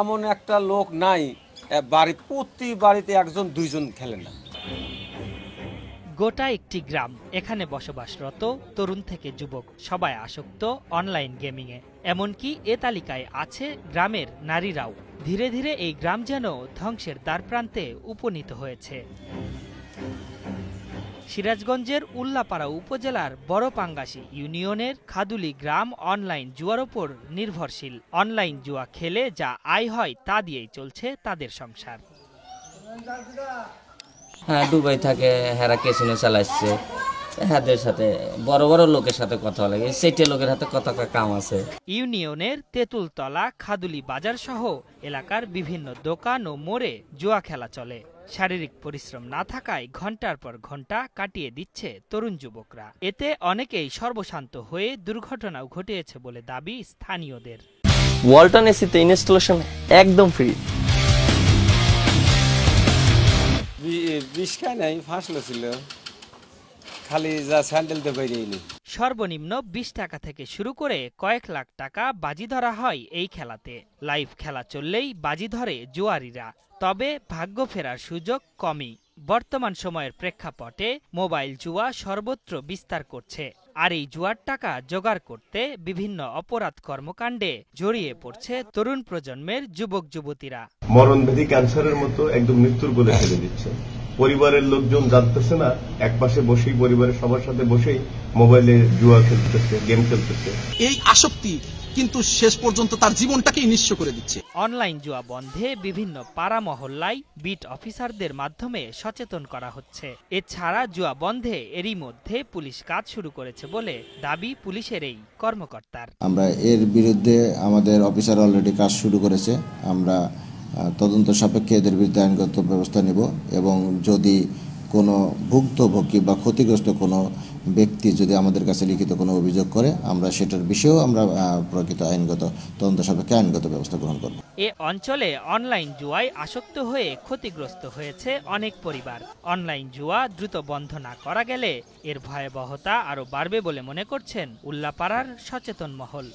এমন একটা লোক নাই প্রতি বাড়িতে একজন দুইজন খেলে না। গোটা একটি গ্রাম, এখানে বসবাসরত তরুণ থেকে যুবক সবাই আসক্ত অনলাইন গেমিংয়ে। এমনকি এ তালিকায় আছে গ্রামের নারীরাও। ধীরে ধীরে এই গ্রাম যেন ধ্বংসের দ্বারপ্রান্তে উপনীত হয়েছে। সিরাজগঞ্জের উল্লাপাড়া উপজেলার বড়পাঙ্গাসী ইউনিয়নের খাদুলি গ্রাম অনলাইন জুয়ার ওপর নির্ভরশীল। অনলাইন জুয়া খেলে যা আয় হয় তা দিয়েই চলছে তাদের সংসার। হ্যাঁ, দুবাই থাকে, হেরা ক্যাসিনো চালাচ্ছে, হাতের সাথে বড় বড় লোকের সাথে কথা লাগে, সেটে লোকের হাতে কত কাম আছে। ইউনিয়নের তেঁতুলতলা, খাদুলি বাজার সহ এলাকার বিভিন্ন দোকান ও মোড়ে জুয়া খেলা চলে। শারীরিক পরিশ্রম না থাকায় ঘন্টার পর ঘন্টা কাটিয়ে দিচ্ছে তরুণ যুবকরা। এতে অনেকেই সর্বশান্ত হয়ে দুর্ঘটনাও ঘটিয়েছে বলে দাবি স্থানীয়দের। ওয়ালটন এসিতে ইনস্টলেশন একদম ফ্রি। বিষ খায় নাই, ফাঁসলো ছিল, খালি যা স্যান্ডেল দিয়ে বেরিয়ে। সর্বনিম্ন 20 টাকা থেকে শুরু করে কয়েক লাখ টাকা বাজি ধরা হয় এই খেলাতে। লাইভ খেলা চললেই বাজি ধরে জুয়ারিরা, তবে ভাগ্য ফেরার সুযোগ কমই। বর্তমান সময়ের প্রেক্ষাপটে মোবাইল জুয়া সর্বত্র বিস্তার করছে, আর এই জুয়ার টাকা জোগাড় করতে বিভিন্ন অপরাধ কর্মকাণ্ডে জড়িয়ে পড়ছে তরুণ প্রজন্মের যুবক যুবতীরা। মরণব্যাধি ক্যান্সারের মতো একদম মৃত্যুর বলে ফেলে দিচ্ছে। পরিবারের লোকজন জানতেছে না, একপাশে বসেই পরিবারের সবার সাথে বসেই মোবাইলে জুয়া খেলতেছে, গেম খেলতেছে। এই আসক্তি কিন্তু শেষ পর্যন্ত তার জীবনটাকেই নিঃস্ব করে দিচ্ছে। অনলাইন জুয়া বন্ধে বিভিন্ন পাড়া মহল্লায় বিট অফিসারদের মাধ্যমে সচেতন করা হচ্ছে। এছাড়া জুয়া বন্ধে এরই মধ্যে পুলিশ কাজ শুরু করেছে বলে দাবি পুলিশের এই কর্মকর্তার। আমরা এর বিরুদ্ধে আমাদের অফিসার অলরেডি কাজ শুরু করেছে। আমরা তদন্ত সাপেক্ষে এদের বিরুদ্ধে আইনগত ব্যবস্থা নেব, এবং যদি কোনো ভুক্তভোগী বা ক্ষতিগ্রস্ত কোনো ব্যক্তি যদি আমাদের কাছে লিখিত কোনো অভিযোগ করে, আমরা সেটার বিষয়েও আমরা প্রকৃত আইনগত তদন্ত সাপেক্ষে আইনগত ব্যবস্থা গ্রহণ করব। এ অঞ্চলে অনলাইন জুয়ায় আসক্ত হয়ে ক্ষতিগ্রস্ত হয়েছে অনেক পরিবার। অনলাইন জুয়া দ্রুত বন্ধ না করা গেলে এর ভয়াবহতা আরও বাড়বে বলে মনে করছেন উল্লাপাড়ার সচেতন মহল।